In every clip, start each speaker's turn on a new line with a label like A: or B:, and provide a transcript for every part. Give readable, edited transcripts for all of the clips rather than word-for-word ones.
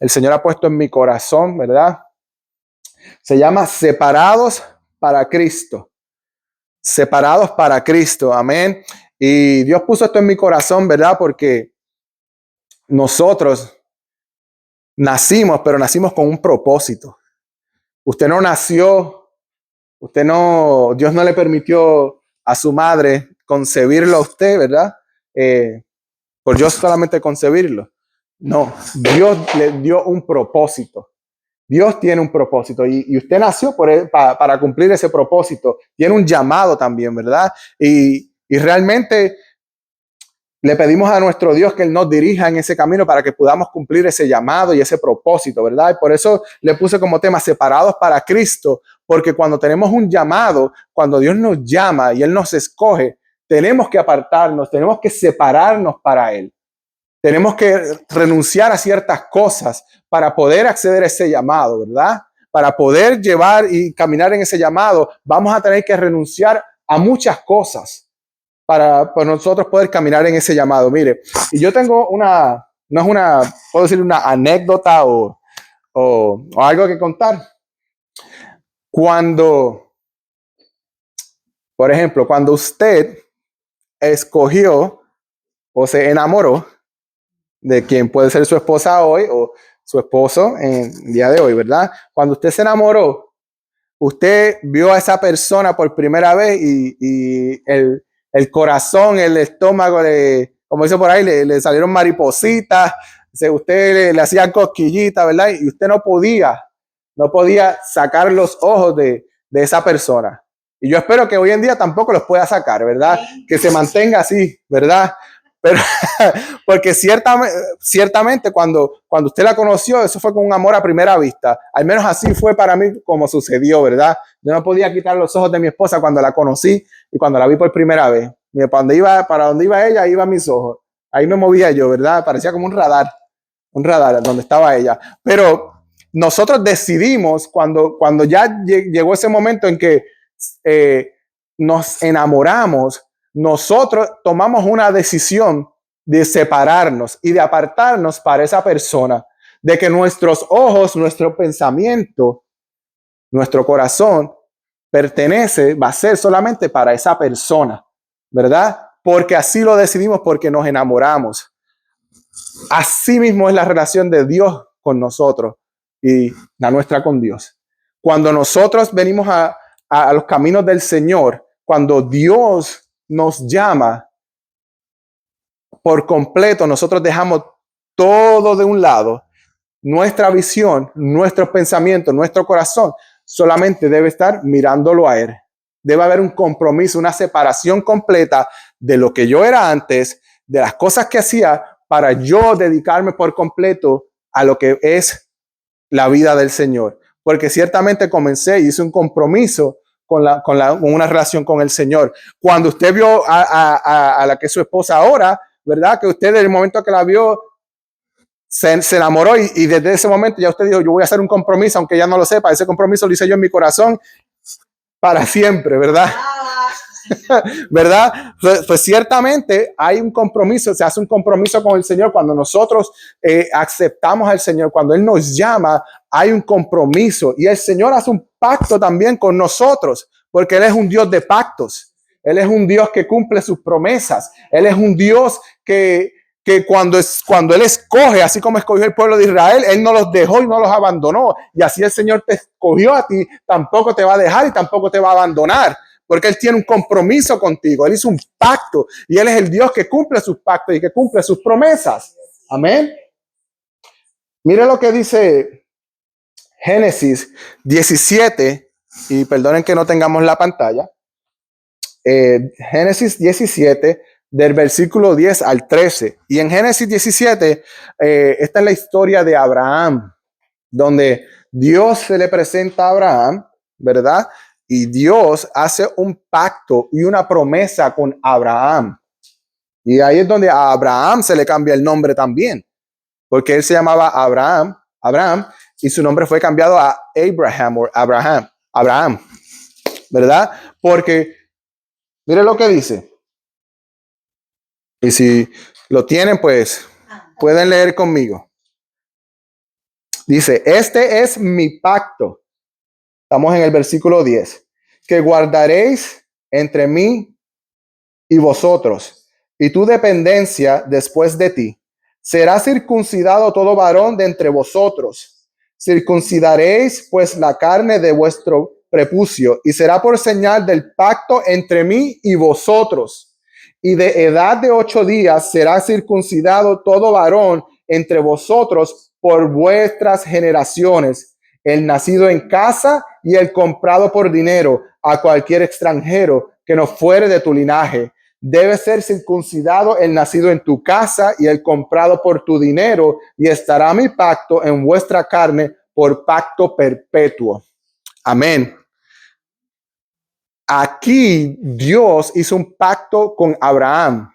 A: el Señor ha puesto en mi corazón, ¿verdad? Se llama Separados para Cristo. Separados para Cristo, amén. Y Dios puso esto en mi corazón, ¿verdad? Porque nosotros nacimos, pero nacimos con un propósito. Usted no nació, Dios no le permitió a su madre concebirlo a usted, ¿verdad? Por yo solamente concebirlo. No, Dios le dio un propósito. Dios tiene un propósito y usted nació para cumplir ese propósito. Tiene un llamado también, ¿verdad? Y realmente le pedimos a nuestro Dios que Él nos dirija en ese camino para que podamos cumplir ese llamado y ese propósito, ¿verdad? Y por eso le puse como tema separados para Cristo, porque cuando tenemos un llamado, cuando Dios nos llama y Él nos escoge, tenemos que apartarnos, tenemos que separarnos para Él. Tenemos que renunciar a ciertas cosas para poder acceder a ese llamado, ¿verdad? Para poder llevar y caminar en ese llamado, vamos a tener que renunciar a muchas cosas para nosotros poder caminar en ese llamado. Mire, y yo tengo no es una, puedo decir una anécdota o algo que contar. Por ejemplo, cuando usted escogió o se enamoró de quien puede ser su esposa hoy o su esposo en el día de hoy, ¿verdad? Cuando usted se enamoró, usted vio a esa persona por primera vez y el corazón, el estómago, como dice por ahí, le salieron maripositas, usted le hacía cosquillitas, ¿verdad? Y usted no podía sacar los ojos de esa persona. Y yo espero que hoy en día tampoco los pueda sacar, ¿verdad? Que se mantenga así, ¿verdad? Pero, porque ciertamente cuando usted la conoció, eso fue con un amor a primera vista. Al menos así fue para mí como sucedió, ¿verdad? Yo no podía quitar los ojos de mi esposa cuando la conocí y cuando la vi por primera vez. Para donde iba ella, iban mis ojos. Ahí me movía yo, ¿verdad? Parecía como un radar donde estaba ella. Pero nosotros decidimos cuando ya llegó ese momento en que nos enamoramos, nosotros tomamos una decisión de separarnos y de apartarnos para esa persona, de que nuestros ojos, nuestro pensamiento, nuestro corazón va a ser solamente para esa persona, ¿verdad? Porque así lo decidimos, porque nos enamoramos. Así mismo es la relación de Dios con nosotros y la nuestra con Dios. Cuando nosotros venimos a los caminos del Señor, cuando Dios nos llama por completo, nosotros dejamos todo de un lado. Nuestra visión, nuestros pensamientos, nuestro corazón solamente debe estar mirándolo a Él. Debe haber un compromiso, una separación completa de lo que yo era antes, de las cosas que hacía, para yo dedicarme por completo a lo que es la vida del Señor. Porque ciertamente comencé y hice un compromiso con una relación con el Señor. Cuando usted vio a la que es su esposa ahora, ¿verdad? Que usted, desde el momento que la vio, se enamoró y desde ese momento ya usted dijo, yo voy a hacer un compromiso, aunque ya no lo sepa. Ese compromiso lo hice yo en mi corazón para siempre, ¿verdad? ¿Verdad? Pues ciertamente hay un compromiso, se hace un compromiso con el Señor cuando nosotros aceptamos al Señor, cuando Él nos llama, hay un compromiso y el Señor hace un pacto también con nosotros, porque Él es un Dios de pactos, Él es un Dios que cumple sus promesas, Él es un Dios que cuando Él escoge, así como escogió el pueblo de Israel, Él no los dejó y no los abandonó, y así el Señor te escogió a ti, tampoco te va a dejar y tampoco te va a abandonar. Porque Él tiene un compromiso contigo. Él hizo un pacto y Él es el Dios que cumple sus pactos y que cumple sus promesas. Amén. Mire lo que dice Génesis 17. Y perdonen que no tengamos la pantalla. Génesis 17, del versículo 10 al 13. Y en Génesis 17, esta es la historia de Abraham, donde Dios se le presenta a Abraham, ¿verdad? Y Dios hace un pacto y una promesa con Abraham. Y ahí es donde a Abraham se le cambia el nombre también, porque él se llamaba Abraham, y su nombre fue cambiado a Abraham, ¿verdad? Porque, mire lo que dice. Y si lo tienen, pues pueden leer conmigo. Dice, este es mi pacto. Estamos en el versículo 10. Que guardaréis entre mí y vosotros, y tu dependencia después de ti. Será circuncidado todo varón de entre vosotros. Circuncidaréis pues la carne de vuestro prepucio, y será por señal del pacto entre mí y vosotros. Y de edad de 8 días será circuncidado todo varón entre vosotros por vuestras generaciones, el nacido en casa y el comprado por dinero a cualquier extranjero que no fuere de tu linaje. Debe ser circuncidado el nacido en tu casa y el comprado por tu dinero, y estará mi pacto en vuestra carne por pacto perpetuo. Amén. Aquí Dios hizo un pacto con Abraham.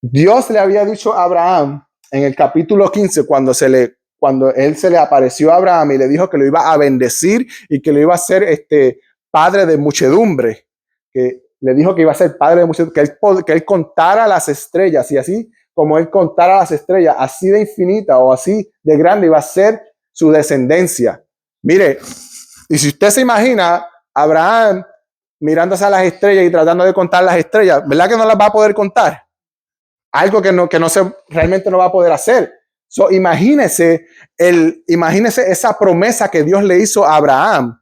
A: Dios le había dicho a Abraham en el capítulo 15, cuando él se le apareció a Abraham y le dijo que lo iba a bendecir y que lo iba a hacer padre de muchedumbre, que le dijo que iba a ser padre de muchedumbre, que él contara las estrellas, y así como él contara las estrellas, así de infinita o así de grande iba a ser su descendencia. Mire, y si usted se imagina Abraham mirándose a las estrellas y tratando de contar las estrellas, ¿verdad que no las va a poder contar? Algo que no se realmente no va a poder hacer. So, imagínese esa promesa que Dios le hizo a Abraham,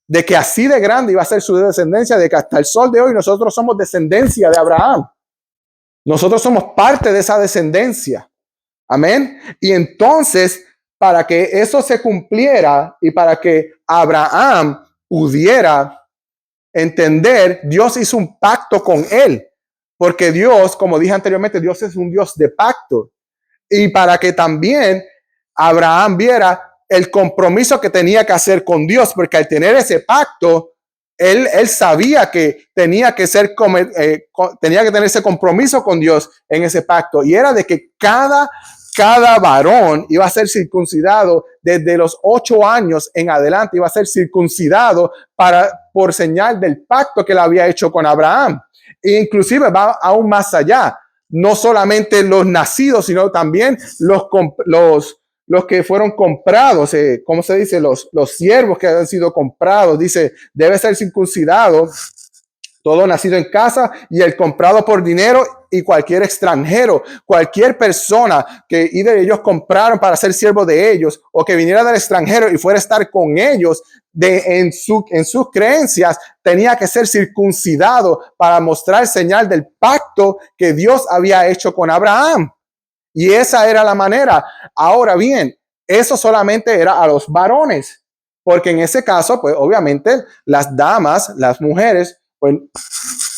A: de que así de grande iba a ser su descendencia, de que hasta el sol de hoy nosotros somos descendencia de Abraham. Nosotros somos parte de esa descendencia. Amén. Y entonces, para que eso se cumpliera y para que Abraham pudiera entender, Dios hizo un pacto con él. Porque Dios, como dije anteriormente, Dios es un Dios de pacto. Y para que también Abraham viera el compromiso que tenía que hacer con Dios, porque al tener ese pacto, él sabía que tenía que tener ese compromiso con Dios en ese pacto. Y era de que cada varón iba a ser circuncidado desde los 8 años en adelante, iba a ser circuncidado por señal del pacto que él había hecho con Abraham. E inclusive va aún más allá. No solamente los nacidos, sino también los que fueron comprados, ¿cómo se dice? Los siervos que han sido comprados. Dice, debe ser circuncidado todo nacido en casa y el comprado por dinero, y cualquier extranjero, cualquier persona que ellos compraron para ser siervo de ellos, o que viniera del extranjero y fuera a estar con ellos en sus creencias, tenía que ser circuncidado para mostrar señal del pacto que Dios había hecho con Abraham. Y esa era la manera. Ahora bien, eso solamente era a los varones, porque en ese caso, pues obviamente las damas, las mujeres, pues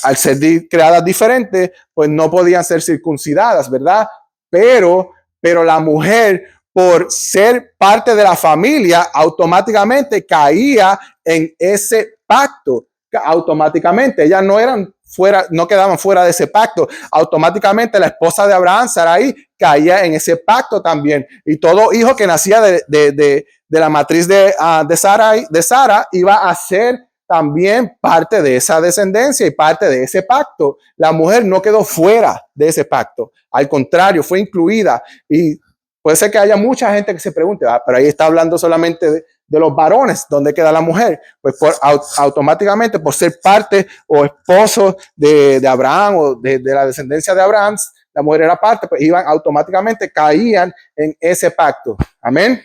A: al ser creadas diferentes, pues no podían ser circuncidadas, ¿verdad? Pero la mujer, por ser parte de la familia, automáticamente caía en ese pacto. Automáticamente, ellas no quedaban fuera de ese pacto. Automáticamente la esposa de Abraham, Sarai, caía en ese pacto también. Y todo hijo que nacía de la matriz de Sara iba a ser también parte de esa descendencia y parte de ese pacto. La mujer no quedó fuera de ese pacto. Al contrario, fue incluida. Y puede ser que haya mucha gente que se pregunte, pero ahí está hablando solamente de los varones, ¿dónde queda la mujer? Pues automáticamente, por ser parte o esposo de Abraham o de la descendencia de Abraham, la mujer era parte, pues automáticamente caían en ese pacto. Amén.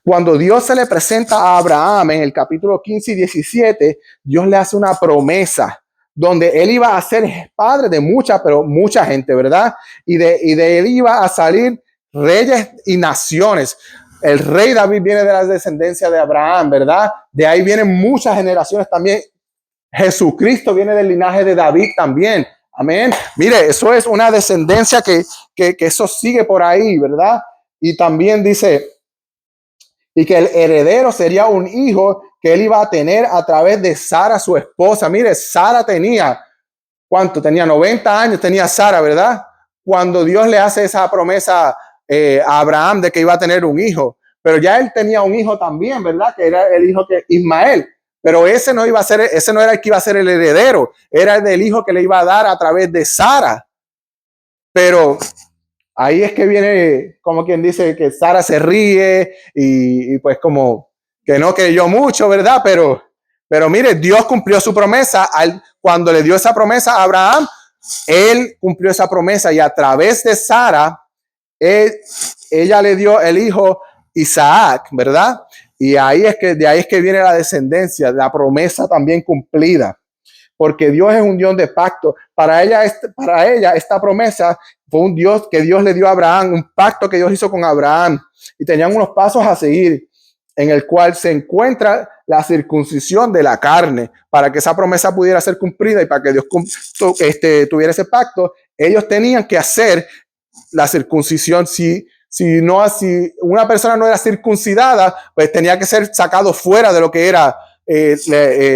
A: Cuando Dios se le presenta a Abraham en el capítulo 15 y 17, Dios le hace una promesa donde él iba a ser padre de mucha gente, ¿verdad? Y de él iba a salir reyes y naciones. El rey David viene de la descendencia de Abraham, ¿verdad? De ahí vienen muchas generaciones también. Jesucristo viene del linaje de David también. Amén. Mire, eso es una descendencia que eso sigue por ahí, ¿verdad? Y también dice, y que el heredero sería un hijo que él iba a tener a través de Sara, su esposa. Mire, Sara tenía, ¿cuánto? Tenía 90 años, tenía Sara, ¿verdad? Cuando Dios le hace esa promesa a Abraham de que iba a tener un hijo. Pero ya él tenía un hijo también, ¿verdad? Que era el hijo de Ismael. Pero ese no era el que iba a ser el heredero. Era el del hijo que le iba a dar a través de Sara. Pero Ahí es que viene, como quien dice, que Sara se ríe y pues como que no creyó mucho, ¿verdad? Pero mire, Dios cumplió su promesa. Cuando le dio esa promesa a Abraham, él cumplió esa promesa y a través de Sara, ella le dio el hijo Isaac, ¿verdad? Y de ahí es que viene la descendencia, la promesa también cumplida. Porque Dios es un Dios de pacto. Para ella esta promesa fue un Dios que Dios le dio a Abraham, un pacto que Dios hizo con Abraham. Y tenían unos pasos a seguir en el cual se encuentra la circuncisión de la carne. Para que esa promesa pudiera ser cumplida y para que Dios tuviera ese pacto, ellos tenían que hacer la circuncisión. Si una persona no era circuncidada, pues tenía que ser sacado fuera de lo que era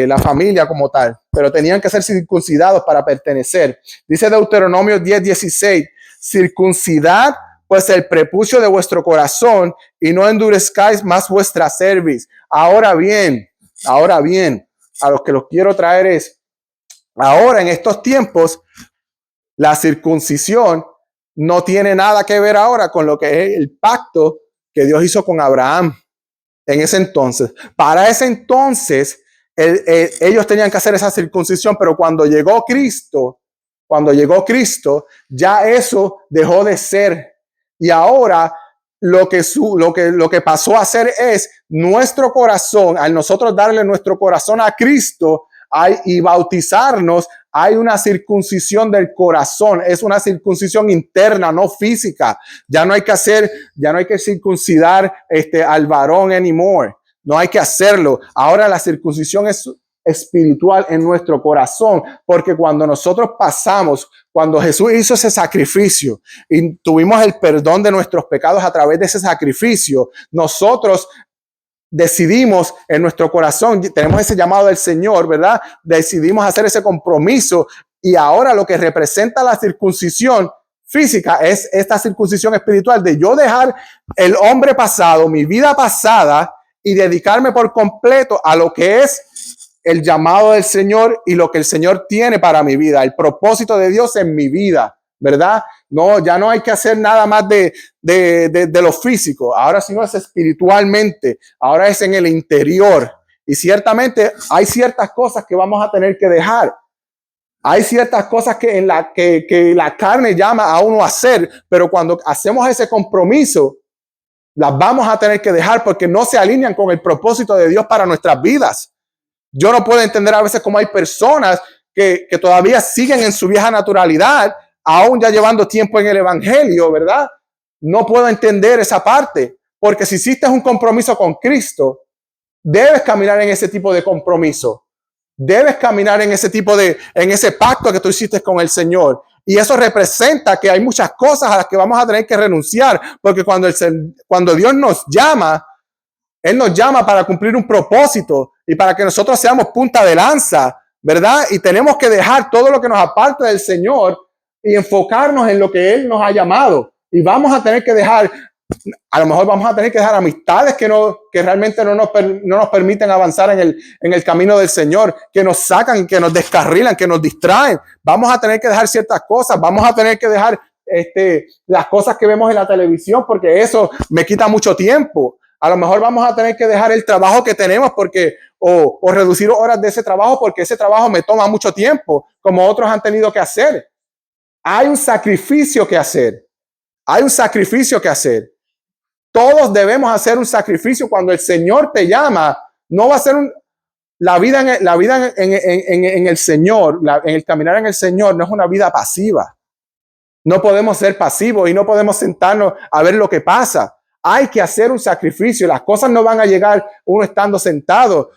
A: la familia como tal, pero tenían que ser circuncidados para pertenecer. Dice Deuteronomio 10:16, circuncidad pues el prepucio de vuestro corazón y no endurezcáis más vuestra cerviz. Ahora bien, a los que los quiero traer es, ahora en estos tiempos, la circuncisión no tiene nada que ver ahora con lo que es el pacto que Dios hizo con Abraham. En ese entonces, para ese entonces, ellos tenían que hacer esa circuncisión, pero cuando llegó Cristo, ya eso dejó de ser. Y ahora lo que pasó a ser es nuestro corazón, al nosotros darle nuestro corazón a Cristo y bautizarnos, hay una circuncisión del corazón, es una circuncisión interna, no física. Ya no hay que circuncidar al varón anymore. No hay que hacerlo. Ahora la circuncisión es espiritual en nuestro corazón, porque cuando cuando Jesús hizo ese sacrificio y tuvimos el perdón de nuestros pecados a través de ese sacrificio, nosotros decidimos en nuestro corazón, tenemos ese llamado del Señor, ¿verdad? Decidimos hacer ese compromiso y ahora lo que representa la circuncisión física es esta circuncisión espiritual de yo dejar el hombre pasado, mi vida pasada y dedicarme por completo a lo que es el llamado del Señor y lo que el Señor tiene para mi vida, el propósito de Dios en mi vida, ¿verdad? No, ya no hay que hacer nada más de lo físico. Ahora sí no es espiritualmente, ahora es en el interior. Y ciertamente hay ciertas cosas que vamos a tener que dejar. Hay ciertas cosas que la carne llama a uno a hacer, pero cuando hacemos ese compromiso, las vamos a tener que dejar porque no se alinean con el propósito de Dios para nuestras vidas. Yo no puedo entender a veces cómo hay personas que todavía siguen en su vieja naturalidad, aún ya llevando tiempo en el evangelio, ¿verdad? No puedo entender esa parte, porque si hiciste un compromiso con Cristo, debes caminar en ese tipo de compromiso. Debes caminar en ese pacto que tú hiciste con el Señor. Y eso representa que hay muchas cosas a las que vamos a tener que renunciar, porque cuando Dios nos llama, Él nos llama para cumplir un propósito y para que nosotros seamos punta de lanza, ¿verdad? Y tenemos que dejar todo lo que nos aparte del Señor y enfocarnos en lo que Él nos ha llamado. Y vamos a tener que dejar, a lo mejor vamos a tener que dejar amistades que realmente no nos permiten avanzar en el camino del Señor, que nos sacan, que nos descarrilan, que nos distraen. Vamos a tener que dejar ciertas cosas, vamos a tener que dejar las cosas que vemos en la televisión, porque eso me quita mucho tiempo. A lo mejor vamos a tener que dejar el trabajo que tenemos o reducir horas de ese trabajo porque ese trabajo me toma mucho tiempo, como otros han tenido que hacer. Hay un sacrificio que hacer. Hay un sacrificio que hacer. Todos debemos hacer un sacrificio cuando el Señor te llama. No va a ser la vida en el Señor, en el caminar en el Señor, no es una vida pasiva. No podemos ser pasivos y no podemos sentarnos a ver lo que pasa. Hay que hacer un sacrificio. Las cosas no van a llegar uno estando sentado.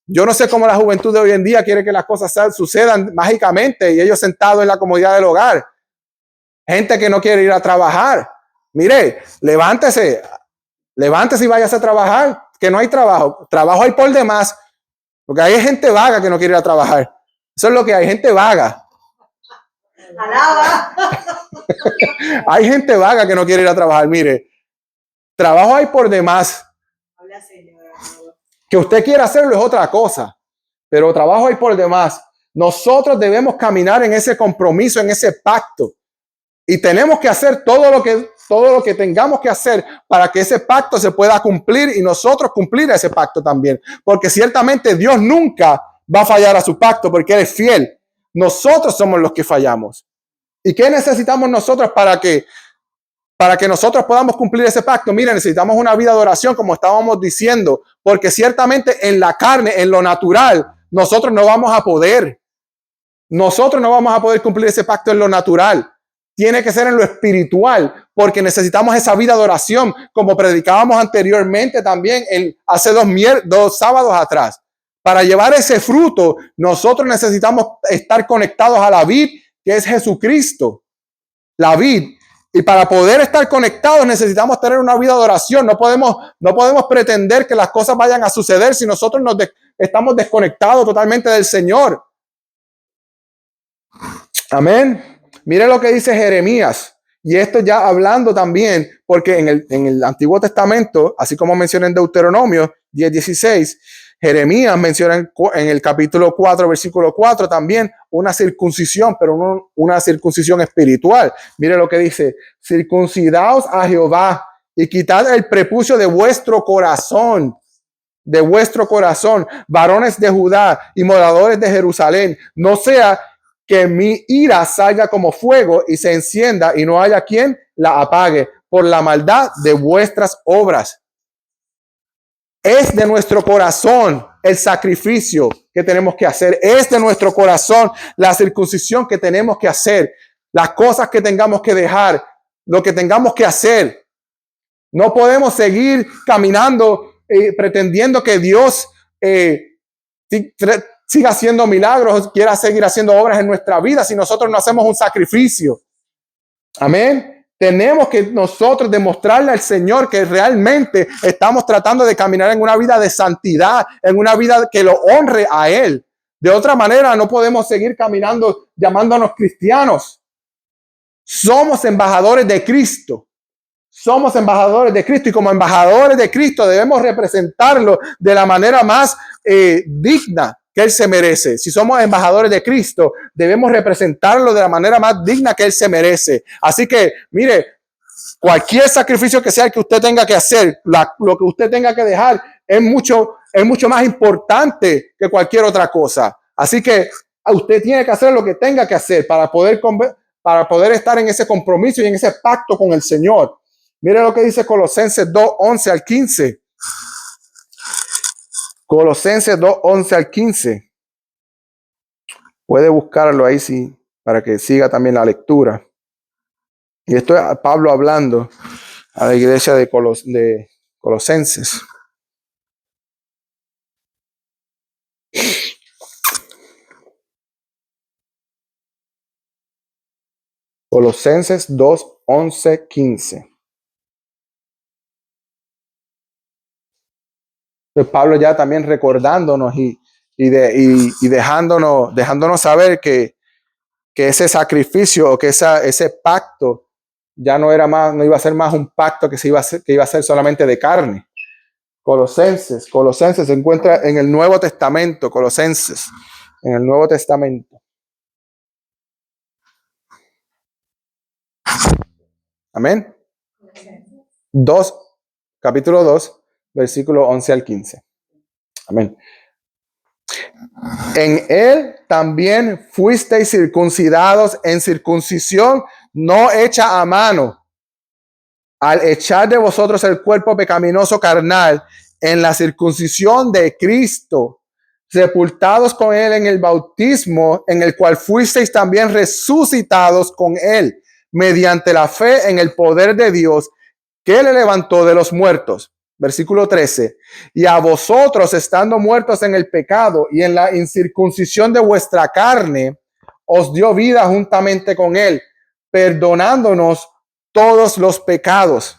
A: Yo no sé cómo la juventud de hoy en día quiere que las cosas sucedan mágicamente y ellos sentados en la comodidad del hogar. Gente que no quiere ir a trabajar. Mire, levántese y váyase a trabajar, que no hay trabajo. Trabajo hay por demás, porque hay gente vaga que no quiere ir a trabajar. Eso es lo que hay, gente vaga.
B: Alaba.
A: Hay gente vaga que no quiere ir a trabajar. Mire, trabajo hay por demás.
B: Habla, señora.
A: Que usted quiera hacerlo es otra cosa, pero trabajo hay por demás. Nosotros debemos caminar en ese compromiso, en ese pacto. Y tenemos que hacer todo lo que todo lo que tengamos que hacer para que ese pacto se pueda cumplir y nosotros cumplir ese pacto también. Porque ciertamente Dios nunca va a fallar a su pacto porque Él es fiel. Nosotros somos los que fallamos. ¿Y qué necesitamos nosotros para que nosotros podamos cumplir ese pacto? Mira, necesitamos una vida de oración, como estábamos diciendo, porque ciertamente en la carne, en lo natural, nosotros no vamos a poder. Nosotros no vamos a poder cumplir ese pacto en lo natural. Tiene que ser en lo espiritual, porque necesitamos esa vida de oración, como predicábamos anteriormente también hace dos sábados atrás. Para llevar ese fruto, nosotros necesitamos estar conectados a la vid, que es Jesucristo, la vid. Y para poder estar conectados necesitamos tener una vida de oración. No podemos pretender que las cosas vayan a suceder si nosotros estamos desconectados totalmente del Señor. Amén. Mire lo que dice Jeremías. Y esto ya hablando también, porque en el Antiguo Testamento, así como menciona en Deuteronomio 10:16, Jeremías menciona en el capítulo 4, versículo 4 también una circuncisión, pero una circuncisión espiritual. Mire lo que dice: circuncidaos a Jehová y quitad el prepucio de vuestro corazón, varones de Judá y moradores de Jerusalén, no sea que mi ira salga como fuego y se encienda y no haya quien la apague por la maldad de vuestras obras. Es de nuestro corazón el sacrificio que tenemos que hacer. Es de nuestro corazón la circuncisión que tenemos que hacer. Las cosas que tengamos que dejar, lo que tengamos que hacer. No podemos seguir caminando pretendiendo que Dios siga haciendo milagros, quiera seguir haciendo obras en nuestra vida si nosotros no hacemos un sacrificio. Amén. Tenemos que nosotros demostrarle al Señor que realmente estamos tratando de caminar en una vida de santidad, en una vida que lo honre a Él. De otra manera, no podemos seguir caminando llamándonos cristianos. Somos embajadores de Cristo. Somos embajadores de Cristo y como embajadores de Cristo debemos representarlo de la manera más digna que Él se merece. Si somos embajadores de Cristo, debemos representarlo de la manera más digna que Él se merece. Así que, mire, cualquier sacrificio que sea el que usted tenga que hacer, lo que usted tenga que dejar, es mucho más importante que cualquier otra cosa. Así que usted tiene que hacer lo que tenga que hacer para poder estar en ese compromiso y en ese pacto con el Señor. Mire lo que dice Colosenses 2, 11 al 15. Colosenses 2, 11 al 15. Puede buscarlo ahí sí, para que siga también la lectura. Y esto es Pablo hablando a la iglesia de Colosenses. Colosenses 2, 11, 15. Entonces Pablo ya también recordándonos y dejándonos saber que ese sacrificio o que ese pacto ya no iba a ser más un pacto que iba a ser solamente de carne. Colosenses se encuentra en el Nuevo Testamento, Colosenses, en el Nuevo Testamento. Amén. Capítulo 2, versículo 11 al 15. Amén. En él también fuisteis circuncidados en circuncisión no hecha a mano, al echar de vosotros el cuerpo pecaminoso carnal en la circuncisión de Cristo, sepultados con él en el bautismo, en el cual fuisteis también resucitados con él, mediante la fe en el poder de Dios, que le levantó de los muertos. Versículo 13. Y a vosotros, estando muertos en el pecado y en la incircuncisión de vuestra carne, os dio vida juntamente con él, perdonándonos todos los pecados.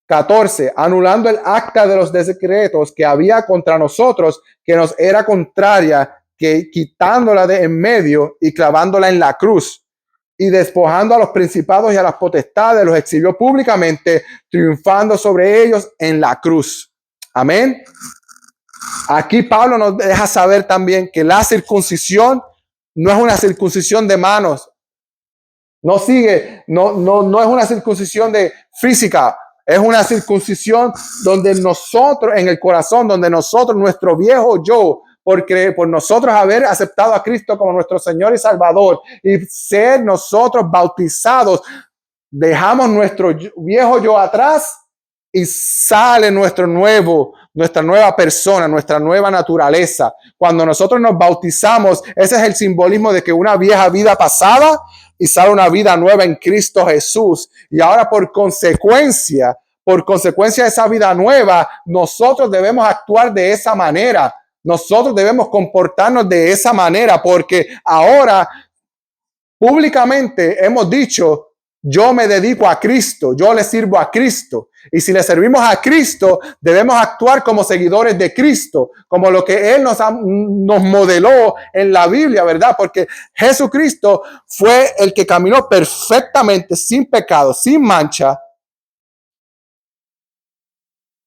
A: 14. Anulando el acta de los decretos que había contra nosotros, que nos era contraria, que quitándola de en medio y clavándola en la cruz. Y despojando a los principados y a las potestades, los exhibió públicamente, triunfando sobre ellos en la cruz. Amén. Aquí Pablo nos deja saber también que la circuncisión no es una circuncisión de manos, No sigue, no es una circuncisión de física, es una circuncisión donde nosotros, en el corazón, donde nosotros, nuestro viejo yo, por nosotros haber aceptado a Cristo como nuestro Señor y Salvador y ser nosotros bautizados, dejamos nuestro viejo yo atrás y sale nuestra nueva persona, nuestra nueva naturaleza. Cuando nosotros nos bautizamos, ese es el simbolismo de que una vieja vida pasada y sale una vida nueva en Cristo Jesús. Y ahora por consecuencia de esa vida nueva, nosotros debemos actuar de esa manera. Nosotros debemos comportarnos de esa manera porque ahora públicamente hemos dicho, yo me dedico a Cristo, yo le sirvo a Cristo. Y si le servimos a Cristo, debemos actuar como seguidores de Cristo, como lo que Él nos modeló en la Biblia, ¿verdad? Porque Jesucristo fue el que caminó perfectamente, sin pecado, sin mancha,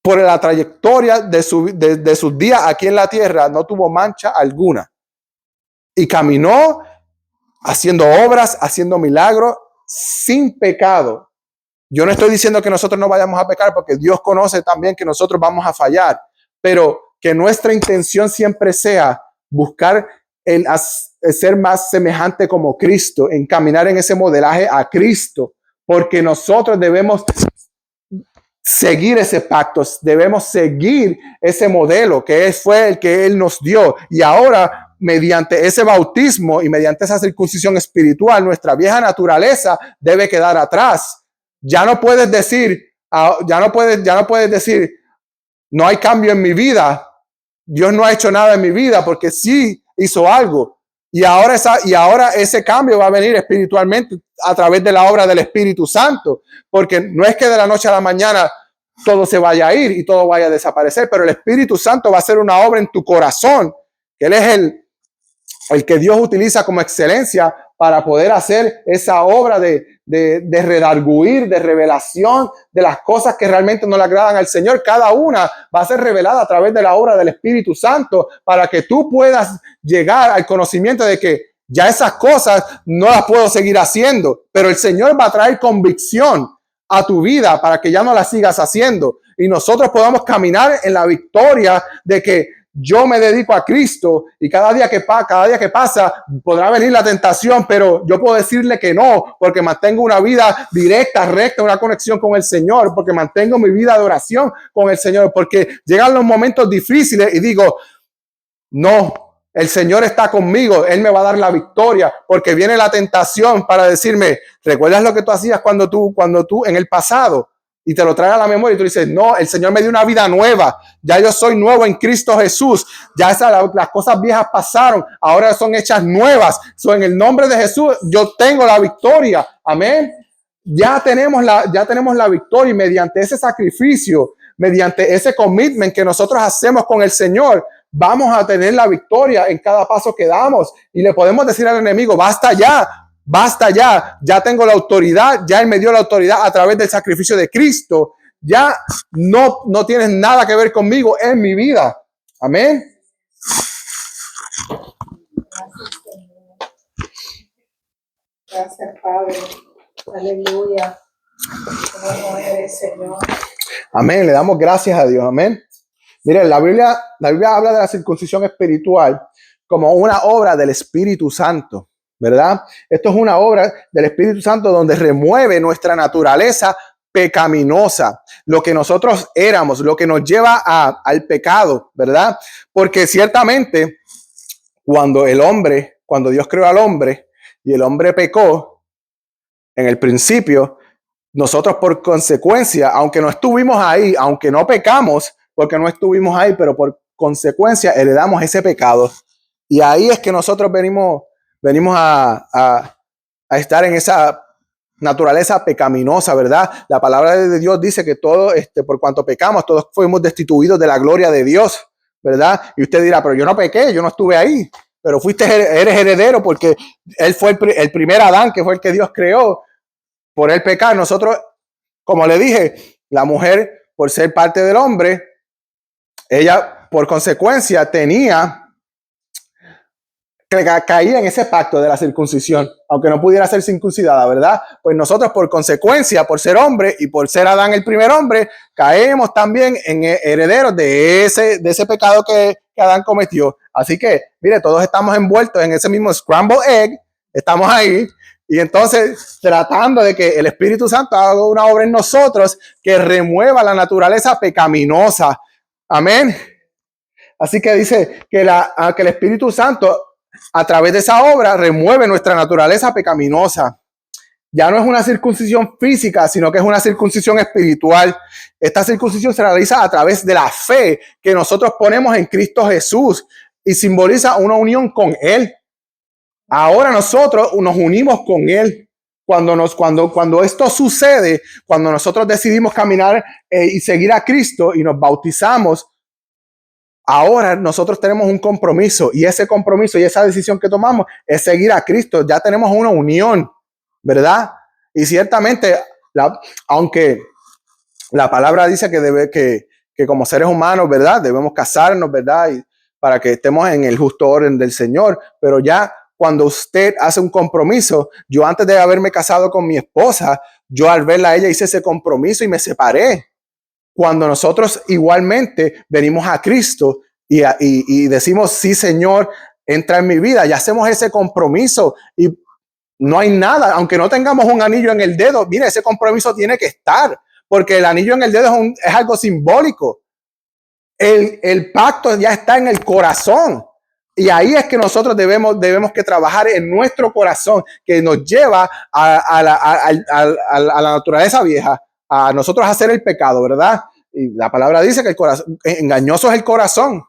A: por la trayectoria de sus días aquí en la tierra, no tuvo mancha alguna. Y caminó haciendo obras, haciendo milagros, sin pecado. Yo no estoy diciendo que nosotros no vayamos a pecar, porque Dios conoce también que nosotros vamos a fallar, pero que nuestra intención siempre sea buscar el ser más semejante como Cristo, en caminar en ese modelaje a Cristo, porque nosotros debemos seguir ese pacto, debemos seguir ese modelo que fue el que Él nos dio. Y ahora, mediante ese bautismo y mediante esa circuncisión espiritual, nuestra vieja naturaleza debe quedar atrás. Ya no puedes decir, no hay cambio en mi vida, Dios no ha hecho nada en mi vida, porque sí hizo algo. Y ahora ese cambio va a venir espiritualmente a través de la obra del Espíritu Santo, porque no es que de la noche a la mañana todo se vaya a ir y todo vaya a desaparecer, pero el Espíritu Santo va a hacer una obra en tu corazón, que Él es el que Dios utiliza como excelencia para poder hacer esa obra de redarguir, de revelación de las cosas que realmente no le agradan al Señor. Cada una va a ser revelada a través de la obra del Espíritu Santo para que tú puedas llegar al conocimiento de que ya esas cosas no las puedo seguir haciendo, pero el Señor va a traer convicción a tu vida para que ya no las sigas haciendo y nosotros podamos caminar en la victoria de que yo me dedico a Cristo y cada día que pasa podrá venir la tentación, pero yo puedo decirle que no, porque mantengo una vida directa, recta, una conexión con el Señor, porque mantengo mi vida de oración con el Señor, porque llegan los momentos difíciles y digo, no, el Señor está conmigo, Él me va a dar la victoria, porque viene la tentación para decirme, ¿recuerdas lo que tú hacías cuando tú en el pasado? Y te lo trae a la memoria y tú dices, no, el Señor me dio una vida nueva, ya yo soy nuevo en Cristo Jesús, ya las cosas viejas pasaron, ahora son hechas nuevas. En el nombre de Jesús yo tengo la victoria, amén. Ya tenemos la victoria y mediante ese sacrificio, mediante ese commitment que nosotros hacemos con el Señor, vamos a tener la victoria en cada paso que damos y le podemos decir al enemigo, basta ya tengo la autoridad, ya Él me dio la autoridad a través del sacrificio de Cristo, ya no tienes nada que ver conmigo en mi vida, amén.
B: Gracias, Padre. Aleluya. Como eres, Señor.
A: Amén, le damos gracias a Dios, amén. Miren, la Biblia habla de la circuncisión espiritual como una obra del Espíritu Santo, ¿verdad? Esto es una obra del Espíritu Santo donde remueve nuestra naturaleza pecaminosa, lo que nosotros éramos, lo que nos lleva al pecado, ¿verdad? Porque ciertamente cuando Dios creó al hombre y el hombre pecó, en el principio, nosotros por consecuencia, aunque no estuvimos ahí, aunque no pecamos, porque no estuvimos ahí, pero por consecuencia heredamos ese pecado. Y ahí es que nosotros venimos a estar en esa naturaleza pecaminosa, ¿verdad? La palabra de Dios dice que todo, por cuanto pecamos, todos fuimos destituidos de la gloria de Dios, ¿verdad? Y usted dirá, pero yo no pequé, yo no estuve ahí, pero eres heredero porque él fue el primer Adán, que fue el que Dios creó. Por el pecar, nosotros, como le dije, la mujer, por ser parte del hombre, ella por consecuencia tenía caía en ese pacto de la circuncisión, aunque no pudiera ser circuncidada, ¿verdad? Pues nosotros por consecuencia, por ser hombre y por ser Adán el primer hombre, caemos también en herederos de ese pecado que Adán cometió. Así que, mire, todos estamos envueltos en ese mismo scrambled egg, estamos ahí, y entonces tratando de que el Espíritu Santo haga una obra en nosotros que remueva la naturaleza pecaminosa. Amén. Así que dice que el Espíritu Santo a través de esa obra remueve nuestra naturaleza pecaminosa. Ya no es una circuncisión física, sino que es una circuncisión espiritual. Esta circuncisión se realiza a través de la fe que nosotros ponemos en Cristo Jesús y simboliza una unión con Él. Ahora nosotros nos unimos con Él. Cuando esto sucede, cuando nosotros decidimos caminar y seguir a Cristo y nos bautizamos, ahora nosotros tenemos un compromiso y ese compromiso y esa decisión que tomamos es seguir a Cristo. Ya tenemos una unión, ¿verdad? Y ciertamente, aunque la palabra dice que como seres humanos, ¿verdad? Debemos casarnos, ¿verdad? Y para que estemos en el justo orden del Señor. Pero ya cuando usted hace un compromiso, yo antes de haberme casado con mi esposa, yo al verla a ella hice ese compromiso y me separé. Cuando nosotros igualmente venimos a Cristo y decimos, sí, Señor, entra en mi vida, y hacemos ese compromiso y no hay nada, aunque no tengamos un anillo en el dedo, mire, ese compromiso tiene que estar, porque el anillo en el dedo es algo simbólico. El pacto ya está en el corazón. Y ahí es que nosotros debemos que trabajar en nuestro corazón, que nos lleva a la naturaleza vieja, a nosotros hacer el pecado, ¿verdad? Y la palabra dice que el corazón, engañoso es el corazón,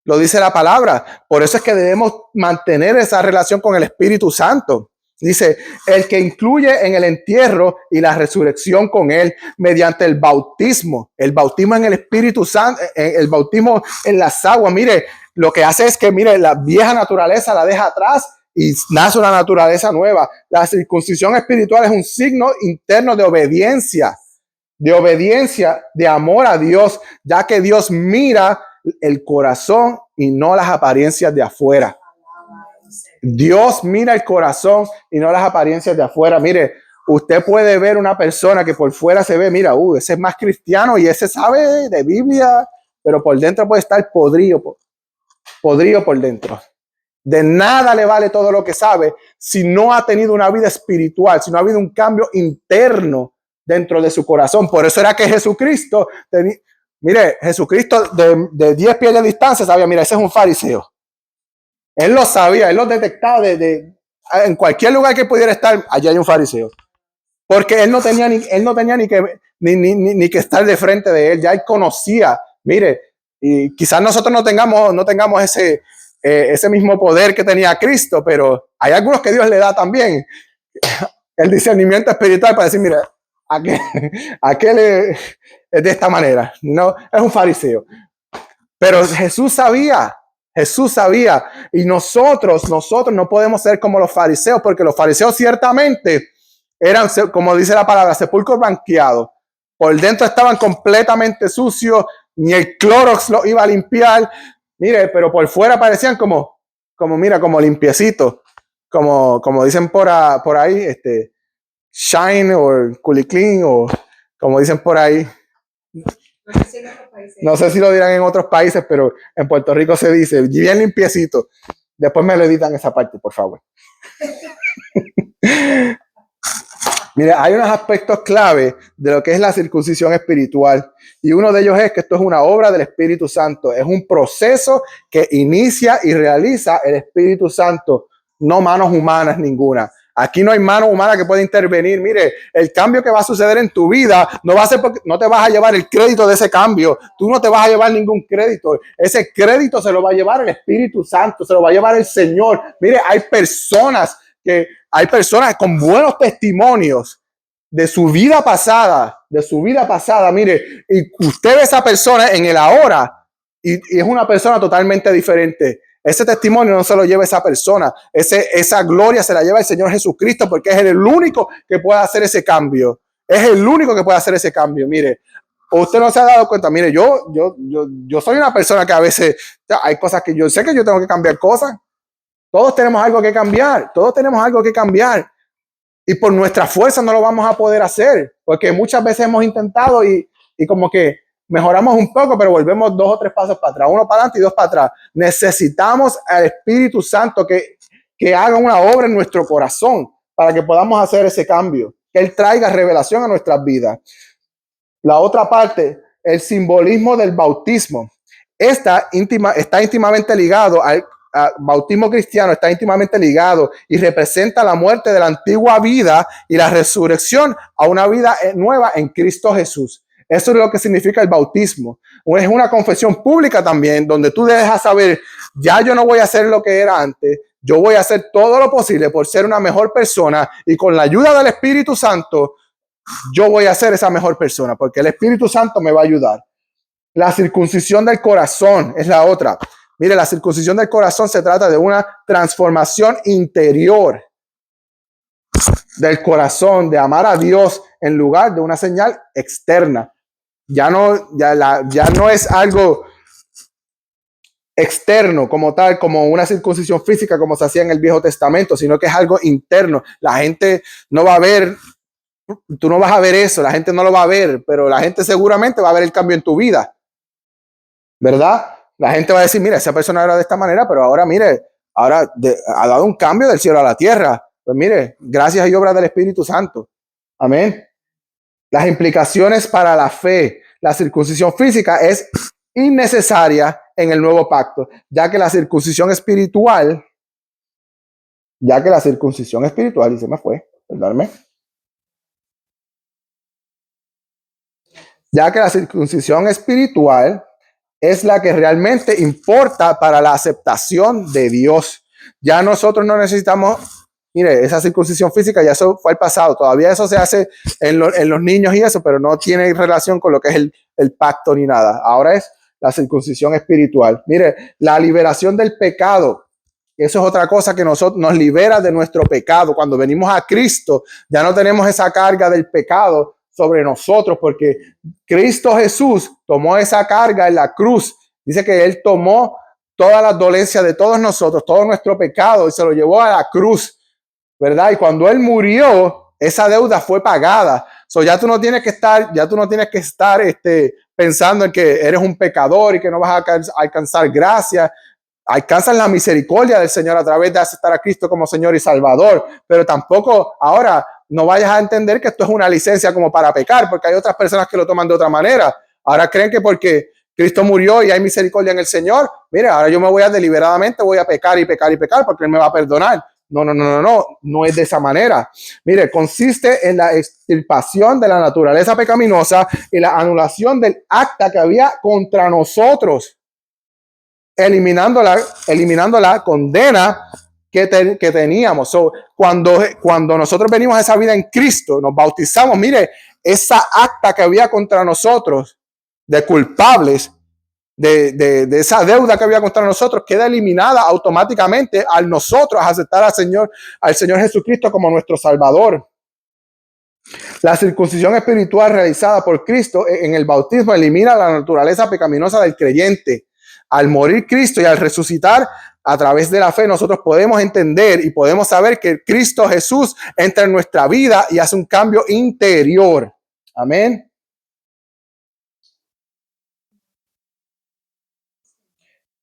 A: lo dice la palabra. Por eso es que debemos mantener esa relación con el Espíritu Santo. Dice, el que incluye en el entierro y la resurrección con Él mediante el bautismo en el Espíritu Santo, el bautismo en las aguas. Mire, lo que hace es que, mire, la vieja naturaleza la deja atrás y nace una naturaleza nueva. La circuncisión espiritual es un signo interno de obediencia, de amor a Dios, ya que Dios mira el corazón y no las apariencias de afuera. Dios mira el corazón y no las apariencias de afuera. Mire, usted puede ver una persona que por fuera se ve, mira, ese es más cristiano y ese sabe de Biblia, pero por dentro puede estar podrido por dentro. De nada le vale todo lo que sabe si no ha tenido una vida espiritual, si no ha habido un cambio interno dentro de su corazón. Por eso era que Jesucristo, mire, Jesucristo de 10 pies de distancia sabía, mira, ese es un fariseo. Él lo sabía, él lo detectaba en cualquier lugar que pudiera estar, allá hay un fariseo. Porque él no tenía ni que estar de frente de él, ya él conocía. Mire, y quizás nosotros no tengamos ese mismo poder que tenía Cristo, pero hay algunos que Dios le da también el discernimiento espiritual para decir, mira, aquel es de esta manera, no, es un fariseo. Pero Jesús sabía, y nosotros no podemos ser como los fariseos, porque los fariseos ciertamente eran, como dice la palabra, sepulcros blanqueados. Por dentro estaban completamente sucios, ni el Clorox los iba a limpiar. Mire, pero por fuera parecían como limpiecitos, como dicen por ahí, shine o culiclín o como dicen por ahí. No sé si lo dirán en otros países, pero en Puerto Rico se dice bien limpiecito. Después me lo editan esa parte, por favor. Mira, hay unos aspectos clave de lo que es la circuncisión espiritual. Y uno de ellos es que esto es una obra del Espíritu Santo. Es un proceso que inicia y realiza el Espíritu Santo, no manos humanas ninguna. Aquí no hay mano humana que pueda intervenir. Mire, el cambio que va a suceder en tu vida no va a ser porque no te vas a llevar el crédito de ese cambio. Tú no te vas a llevar ningún crédito. Ese crédito se lo va a llevar el Espíritu Santo, se lo va a llevar el Señor. Mire, hay personas con buenos testimonios de su vida pasada, mire, y usted ve a esa persona en el ahora y es una persona totalmente diferente. Ese testimonio no se lo lleva esa persona, esa gloria se la lleva el Señor Jesucristo, porque es el único que puede hacer ese cambio. Mire, usted no se ha dado cuenta. Mire, yo soy una persona que a veces hay cosas que yo sé que yo tengo que cambiar cosas. Todos tenemos algo que cambiar, todos tenemos algo que cambiar. Y por nuestra fuerza no lo vamos a poder hacer, porque muchas veces hemos intentado y como que mejoramos un poco, pero volvemos 2 o 3 pasos para atrás, 1 para adelante y 2 para atrás. Necesitamos al Espíritu Santo que haga una obra en nuestro corazón para que podamos hacer ese cambio, que Él traiga revelación a nuestras vidas. La otra parte, el simbolismo del bautismo. Está íntimamente ligado al bautismo cristiano, está íntimamente ligado y representa la muerte de la antigua vida y la resurrección a una vida nueva en Cristo Jesús. Eso es lo que significa el bautismo. Es una confesión pública también, donde tú dejas saber, ya yo no voy a hacer lo que era antes, yo voy a hacer todo lo posible por ser una mejor persona y con la ayuda del Espíritu Santo, yo voy a ser esa mejor persona, porque el Espíritu Santo me va a ayudar. La circuncisión del corazón es la otra. Mire, la circuncisión del corazón se trata de una transformación interior del corazón, de amar a Dios en lugar de una señal externa. Ya no es algo externo como tal, como una circuncisión física como se hacía en el Viejo Testamento, sino que es algo interno. La gente no va a ver, tú no vas a ver eso, la gente no lo va a ver, pero la gente seguramente va a ver el cambio en tu vida, ¿verdad? La gente va a decir, mira, esa persona era de esta manera, pero ahora, mire, ha dado un cambio del cielo a la tierra. Pues mire, gracias y obra del Espíritu Santo. Amén. Las implicaciones para la fe. La circuncisión física es innecesaria en el nuevo pacto, ya que la circuncisión espiritual, y se me fue, perdóname. Ya que la circuncisión espiritual es la que realmente importa para la aceptación de Dios. Ya nosotros no necesitamos, mire, esa circuncisión física ya eso fue el pasado. Todavía eso se hace en los niños y eso, pero no tiene relación con lo que es el pacto ni nada. Ahora es la circuncisión espiritual. Mire, la liberación del pecado. Eso es otra cosa que nos libera de nuestro pecado. Cuando venimos a Cristo, ya no tenemos esa carga del pecado sobre nosotros, porque Cristo Jesús tomó esa carga en la cruz. Dice que Él tomó todas las dolencias de todos nosotros, todo nuestro pecado, y se lo llevó a la cruz, ¿verdad? Y cuando Él murió, esa deuda fue pagada. So, ya tú no tienes que estar pensando en que eres un pecador y que no vas a alcanzar gracia. Alcanzas la misericordia del Señor a través de aceptar a Cristo como Señor y Salvador, pero tampoco ahora no vayas a entender que esto es una licencia como para pecar, porque hay otras personas que lo toman de otra manera. Ahora creen que porque Cristo murió y hay misericordia en el Señor, mire, ahora yo me voy a deliberadamente, voy a pecar y pecar y pecar porque Él me va a perdonar. No es de esa manera. Mire, consiste en la extirpación de la naturaleza pecaminosa y la anulación del acta que había contra nosotros, eliminando la condena que teníamos. So, cuando nosotros venimos a esa vida en Cristo, nos bautizamos, mire, esa acta que había contra nosotros de culpables, de esa deuda que había contra nosotros, queda eliminada automáticamente al nosotros aceptar al Señor Jesucristo como nuestro Salvador. La circuncisión espiritual realizada por Cristo en el bautismo elimina la naturaleza pecaminosa del creyente. Al morir Cristo y al resucitar a través de la fe, nosotros podemos entender y podemos saber que Cristo Jesús entra en nuestra vida y hace un cambio interior. Amén.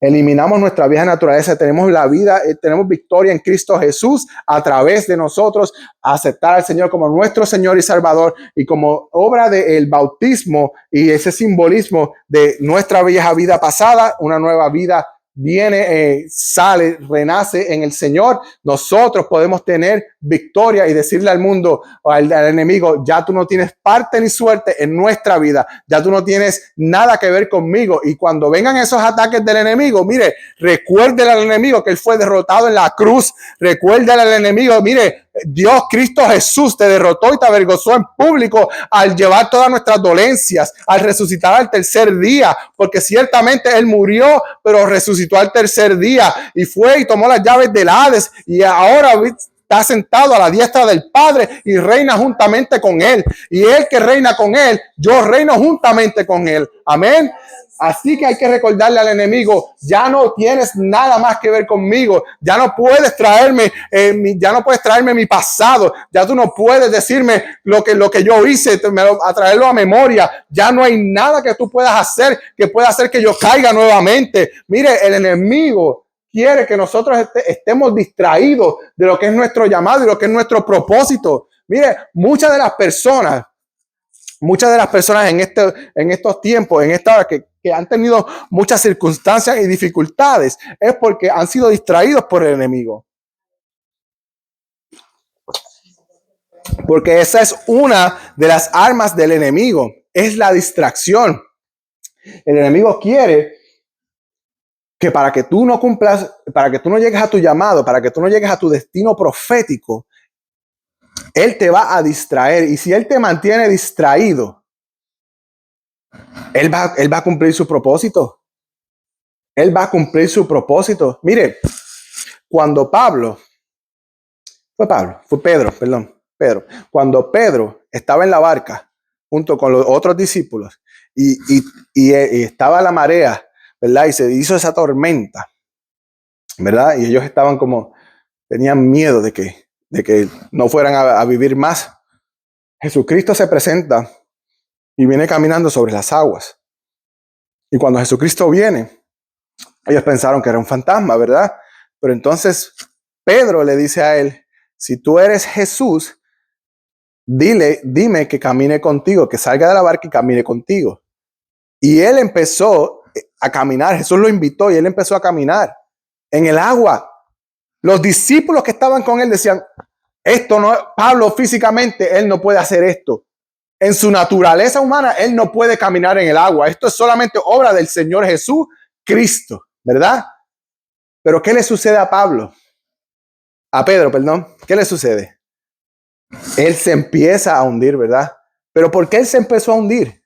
A: Eliminamos nuestra vieja naturaleza, tenemos la vida, tenemos victoria en Cristo Jesús a través de nosotros aceptar al Señor como nuestro Señor y Salvador, y como obra del bautismo y ese simbolismo de nuestra vieja vida pasada, una nueva vida viene, sale, renace en el Señor. Nosotros podemos tener victoria y decirle al mundo, al enemigo, ya tú no tienes parte ni suerte en nuestra vida, ya tú no tienes nada que ver conmigo. Y cuando vengan esos ataques del enemigo, mire, recuérdele al enemigo que él fue derrotado en la cruz. Recuérdele al enemigo, mire, Dios, Cristo Jesús te derrotó y te avergonzó en público al llevar todas nuestras dolencias, al resucitar al tercer día, porque ciertamente Él murió, pero resucitó al tercer día y fue y tomó las llaves del Hades, y ahora está sentado a la diestra del Padre y reina juntamente con Él. Y Él que reina con Él, yo reino juntamente con Él. Amén. Así que hay que recordarle al enemigo, ya no tienes nada más que ver conmigo, ya no puedes traerme, mi pasado, ya tú no puedes decirme lo que yo hice, a traerlo a memoria, ya no hay nada que tú puedas hacer que pueda hacer que yo caiga nuevamente. Mire, el enemigo quiere que nosotros estemos distraídos de lo que es nuestro llamado y lo que es nuestro propósito. Mire, muchas de las personas en estos tiempos, en esta hora que han tenido muchas circunstancias y dificultades, es porque han sido distraídos por el enemigo. Porque esa es una de las armas del enemigo, es la distracción. El enemigo quiere que para que tú no cumplas, para que tú no llegues a tu llamado, para que tú no llegues a tu destino profético, él te va a distraer. Y si él te mantiene distraído, él va a cumplir su propósito. Él va a cumplir su propósito. Mire, cuando cuando Pedro estaba en la barca junto con los otros discípulos y estaba la marea, ¿verdad? Y se hizo esa tormenta, ¿verdad? Y ellos estaban tenían miedo de que no fueran a vivir más. Jesucristo se presenta y viene caminando sobre las aguas. Y cuando Jesucristo viene, ellos pensaron que era un fantasma, ¿verdad? Pero entonces Pedro le dice a él, si tú eres Jesús, dime que camine contigo, que salga de la barca y camine contigo. Y él empezó a caminar, Jesús lo invitó y él empezó a caminar en el agua. Los discípulos que estaban con él decían, esto no, Pablo físicamente, él no puede hacer esto. En su naturaleza humana, él no puede caminar en el agua. Esto es solamente obra del Señor Jesús Cristo, ¿verdad? Pero ¿qué le sucede a Pedro, perdón? ¿Qué le sucede? Él se empieza a hundir, ¿verdad? Pero ¿por qué él se empezó a hundir?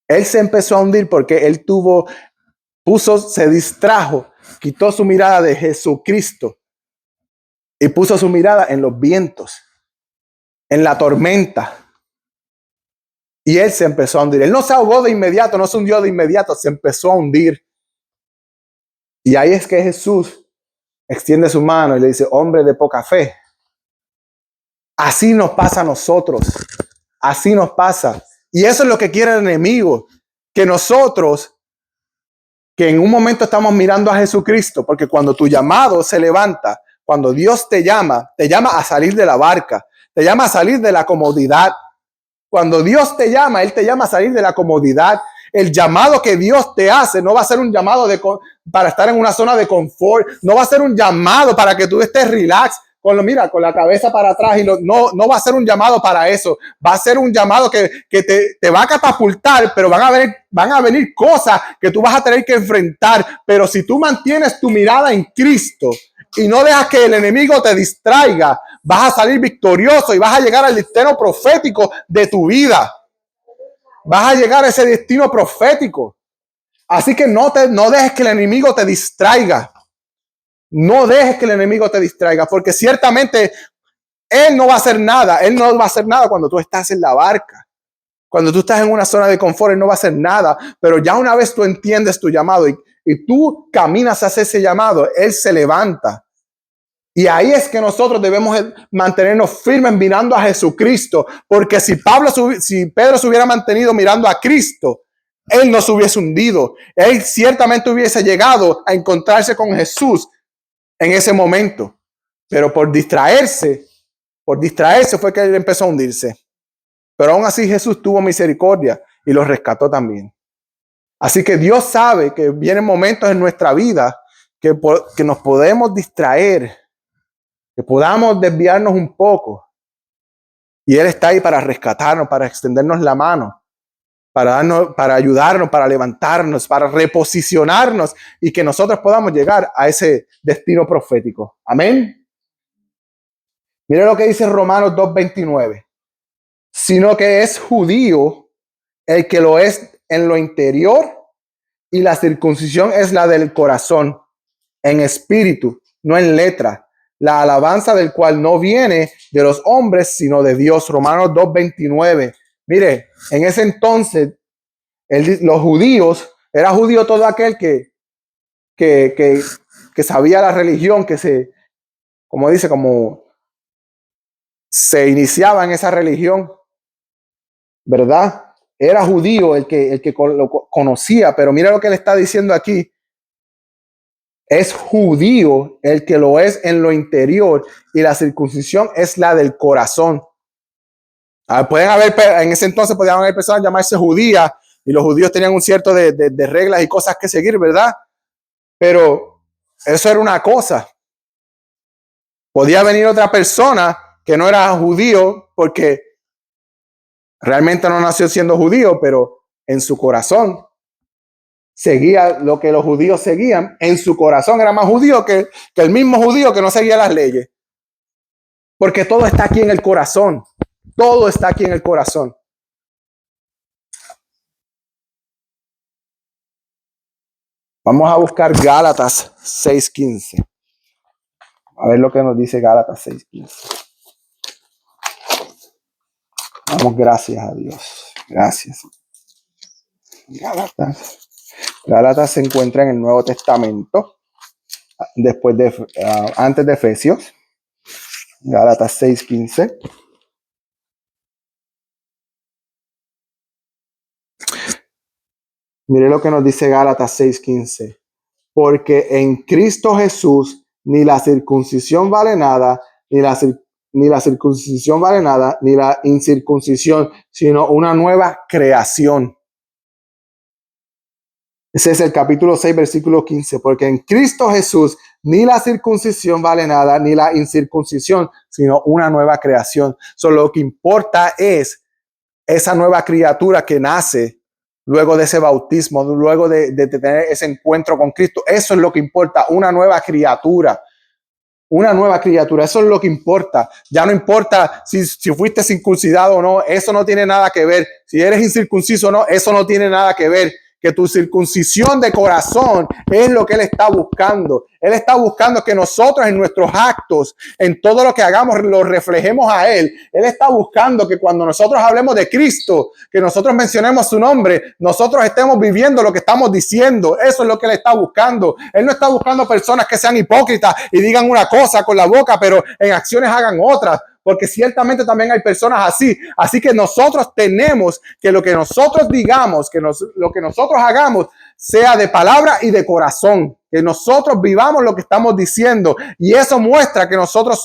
A: Él se empezó a hundir porque él se distrajo, quitó su mirada de Jesucristo y puso su mirada en los vientos, en la tormenta. Y él se empezó a hundir. Él no se ahogó de inmediato, no se hundió de inmediato, se empezó a hundir. Y ahí es que Jesús extiende su mano y le dice, hombre de poca fe. Así nos pasa a nosotros. Así nos pasa. Y eso es lo que quiere el enemigo. Que nosotros, que en un momento estamos mirando a Jesucristo, porque cuando tu llamado se levanta, cuando Dios te llama a salir de la barca, te llama a salir de la comodidad. Cuando Dios te llama, Él te llama a salir de la comodidad. El llamado que Dios te hace no va a ser un llamado para estar en una zona de confort. No va a ser un llamado para que tú estés relax, con la cabeza para atrás. No va a ser un llamado para eso. Va a ser un llamado que te va a catapultar, pero van a venir cosas que tú vas a tener que enfrentar. Pero si tú mantienes tu mirada en Cristo y no dejas que el enemigo te distraiga, vas a salir victorioso y vas a llegar al destino profético de tu vida. Vas a llegar a ese destino profético. Así que no dejes que el enemigo te distraiga. No dejes que el enemigo te distraiga, porque ciertamente él no va a hacer nada. Él no va a hacer nada cuando tú estás en la barca. Cuando tú estás en una zona de confort, él no va a hacer nada. Pero ya una vez tú entiendes tu llamado y tú caminas hacia ese llamado, él se levanta. Y ahí es que nosotros debemos mantenernos firmes mirando a Jesucristo, porque si Pedro se hubiera mantenido mirando a Cristo, él no se hubiese hundido. Él ciertamente hubiese llegado a encontrarse con Jesús en ese momento. Pero por distraerse fue que él empezó a hundirse. Pero aún así Jesús tuvo misericordia y lo rescató también. Así que Dios sabe que vienen momentos en nuestra vida que nos podemos distraer, que podamos desviarnos un poco. Y Él está ahí para rescatarnos, para extendernos la mano, para ayudarnos, para levantarnos, para reposicionarnos y que nosotros podamos llegar a ese destino profético. Amén. Mire lo que dice Romanos 2:29. Sino que es judío el que lo es en lo interior y la circuncisión es la del corazón, en espíritu, no en letra, la alabanza del cual no viene de los hombres, sino de Dios. Romanos 2:29. Mire, en ese entonces, los judíos, era judío todo aquel que sabía la religión, como se iniciaba en esa religión, ¿verdad? Era judío el que lo conocía, pero mira lo que le está diciendo aquí. Es judío el que lo es en lo interior, y la circuncisión es la del corazón. En ese entonces podían haber personas llamarse judías, y los judíos tenían un cierto de reglas y cosas que seguir, ¿verdad? Pero eso era una cosa. Podía venir otra persona que no era judío porque realmente no nació siendo judío, pero en su corazón seguía lo que los judíos seguían. En su corazón era más judío que el mismo judío que no seguía las leyes. Porque todo está aquí en el corazón. Todo está aquí en el corazón. Vamos a buscar Gálatas 6:15. A ver lo que nos dice Gálatas 6:15. Damos gracias a Dios. Gracias. Gálatas se encuentra en el Nuevo Testamento, antes de Efesios. Gálatas 6:15. Mire lo que nos dice Gálatas 6:15. Porque en Cristo Jesús ni la circuncisión vale nada, ni la circuncisión vale nada, ni la incircuncisión, sino una nueva creación. Ese es el capítulo 6, versículo 15. Porque en Cristo Jesús ni la circuncisión vale nada, ni la incircuncisión, sino una nueva creación. Solo lo que importa es esa nueva criatura que nace luego de ese bautismo, luego de tener ese encuentro con Cristo. Eso es lo que importa, una nueva criatura. Una nueva criatura, eso es lo que importa. Ya no importa si fuiste circuncidado o no, eso no tiene nada que ver. Si eres incircunciso o no, eso no tiene nada que ver. Que tu circuncisión de corazón es lo que Él está buscando. Él está buscando que nosotros en nuestros actos, en todo lo que hagamos, lo reflejemos a Él. Él está buscando que cuando nosotros hablemos de Cristo, que nosotros mencionemos su nombre, nosotros estemos viviendo lo que estamos diciendo. Eso es lo que Él está buscando. Él no está buscando personas que sean hipócritas y digan una cosa con la boca, pero en acciones hagan otras. Porque ciertamente también hay personas así. Así que nosotros tenemos que lo que nosotros digamos, lo que nosotros hagamos, sea de palabra y de corazón. Que nosotros vivamos lo que estamos diciendo. Y eso muestra que nosotros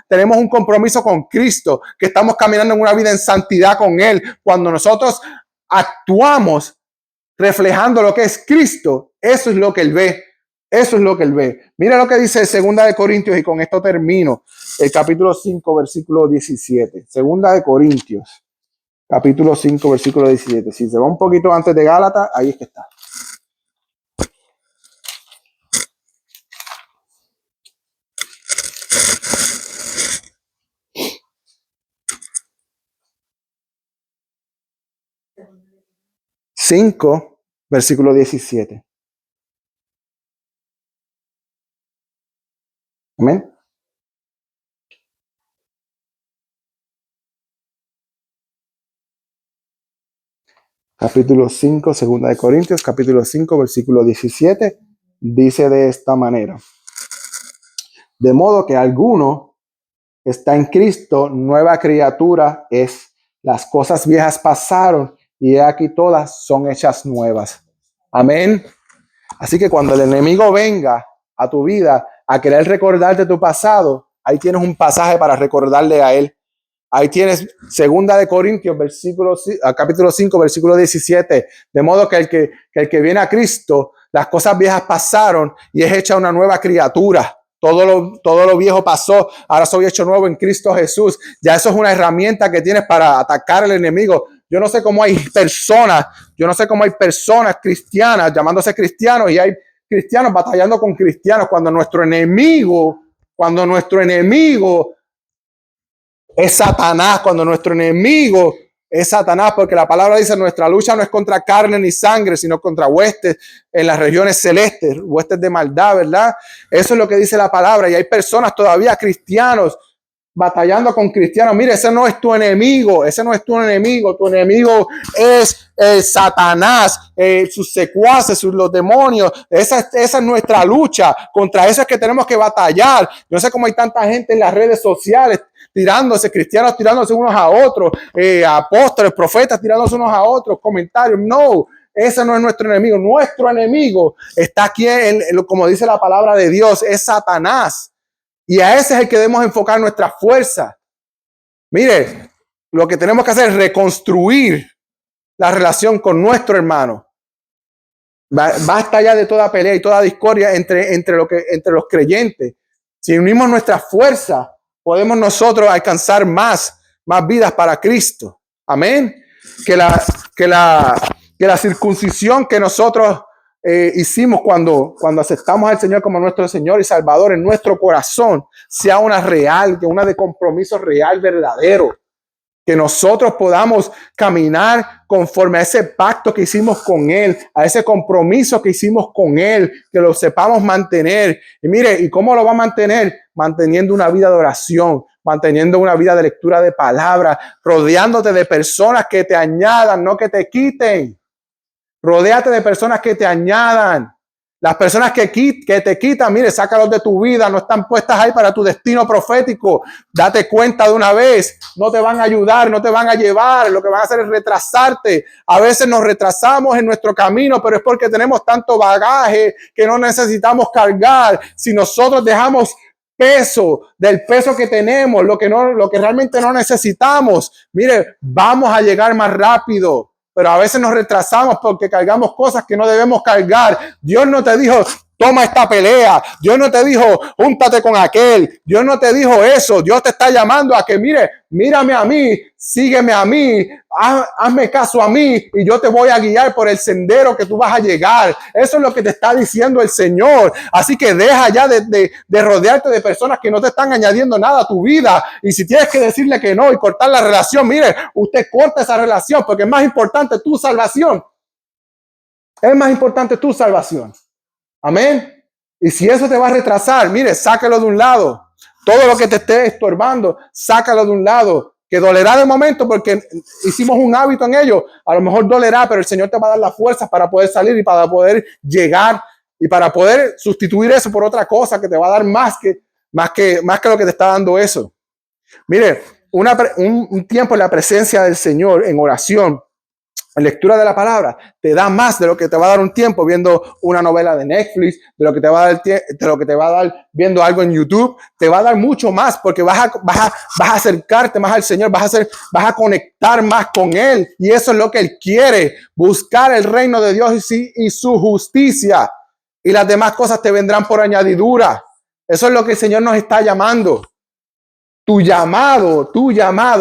A: tenemos un compromiso con Cristo. Que estamos caminando en una vida en santidad con Él. Cuando nosotros actuamos reflejando lo que es Cristo, eso es lo que Él ve. Eso es lo que Él ve. Mira lo que dice 2 de Corintios, y con esto termino. El capítulo 5, versículo 17. 2 de Corintios, capítulo 5, versículo 17. Si se va un poquito antes de Gálatas, ahí es que está. Cinco, versículo 17. Amén. Capítulo 5, 2 de Corintios, capítulo 5, versículo 17, dice de esta manera: de modo que alguno está en Cristo, nueva criatura es. Las cosas viejas pasaron y aquí todas son hechas nuevas. Amén. Así que cuando el enemigo venga a tu vida a querer recordarte tu pasado, ahí tienes un pasaje para recordarle a él. Ahí tienes 2 de Corintios, capítulo 5, versículo 17. De modo que el que viene a Cristo, las cosas viejas pasaron y es hecha una nueva criatura. Todo lo viejo pasó, ahora soy hecho nuevo en Cristo Jesús. Ya eso es una herramienta que tienes para atacar al enemigo. Yo no sé cómo hay personas cristianas llamándose cristianos, y hay cristianos batallando con cristianos cuando nuestro enemigo es Satanás, cuando nuestro enemigo es Satanás, porque la palabra dice, nuestra lucha no es contra carne ni sangre, sino contra huestes en las regiones celestes, huestes de maldad, ¿verdad? Eso es lo que dice la palabra. Y hay personas todavía, cristianos, batallando con cristianos. Mire, ese no es tu enemigo, ese no es tu enemigo. Tu enemigo es Satanás, sus secuaces, los demonios. Esa es nuestra lucha. Contra eso es que tenemos que batallar. Yo no sé cómo hay tanta gente en las redes sociales tirándose, cristianos tirándose unos a otros, apóstoles, profetas tirándose unos a otros, comentarios. No, ese no es nuestro enemigo. Nuestro enemigo está aquí, como dice la palabra de Dios, es Satanás. Y a ese es el que debemos enfocar nuestra fuerza. Mire, lo que tenemos que hacer es reconstruir la relación con nuestro hermano. Basta ya de toda pelea y toda discordia entre los creyentes. Si unimos nuestra fuerza, podemos nosotros alcanzar más vidas para Cristo. Amén. Que la circuncisión que nosotros hicimos cuando aceptamos al Señor como nuestro Señor y Salvador en nuestro corazón sea una real, que una de compromiso real, verdadero, que nosotros podamos caminar conforme a ese pacto que hicimos con Él, a ese compromiso que hicimos con Él, que lo sepamos mantener. Y mire, ¿y cómo lo va a mantener? Manteniendo una vida de oración, manteniendo una vida de lectura de palabra, rodeándote de personas que te añadan, no que te quiten. Rodéate de personas que te añadan. Las personas que te quitan, mire, sácalos de tu vida, no están puestas ahí para tu destino profético. Date cuenta de una vez, no te van a ayudar, no te van a llevar, lo que van a hacer es retrasarte. A veces nos retrasamos en nuestro camino, pero es porque tenemos tanto bagaje que no necesitamos cargar. Si nosotros dejamos del peso que tenemos, lo que realmente no necesitamos, mire, vamos a llegar más rápido. Pero a veces nos retrasamos porque cargamos cosas que no debemos cargar. Dios no te dijo, toma esta pelea. Dios no te dijo, júntate con aquel. Dios no te dijo eso. Dios te está llamando a que, mírame a mí, sígueme a mí, hazme caso a mí y yo te voy a guiar por el sendero que tú vas a llegar. Eso es lo que te está diciendo el Señor. Así que deja ya de rodearte de personas que no te están añadiendo nada a tu vida. Y si tienes que decirle que no y cortar la relación, mire, usted corta esa relación porque es más importante tu salvación. Es más importante tu salvación. Amén. Y si eso te va a retrasar, mire, sácalo de un lado. Todo lo que te esté estorbando, sácalo de un lado. Que dolerá de momento porque hicimos un hábito en ello. A lo mejor dolerá, pero el Señor te va a dar las fuerzas para poder salir y para poder llegar y para poder sustituir eso por otra cosa que te va a dar más que lo que te está dando eso. Mire, un tiempo en la presencia del Señor en oración, en lectura de la palabra, te da más de lo que te va a dar un tiempo viendo una novela de Netflix, de lo que te va a dar viendo algo en YouTube. Te va a dar mucho más porque vas a acercarte más al Señor, vas a conectar más con Él. Y eso es lo que Él quiere, buscar el reino de Dios y su justicia. Y las demás cosas te vendrán por añadidura. Eso es lo que el Señor nos está llamando. Tu llamado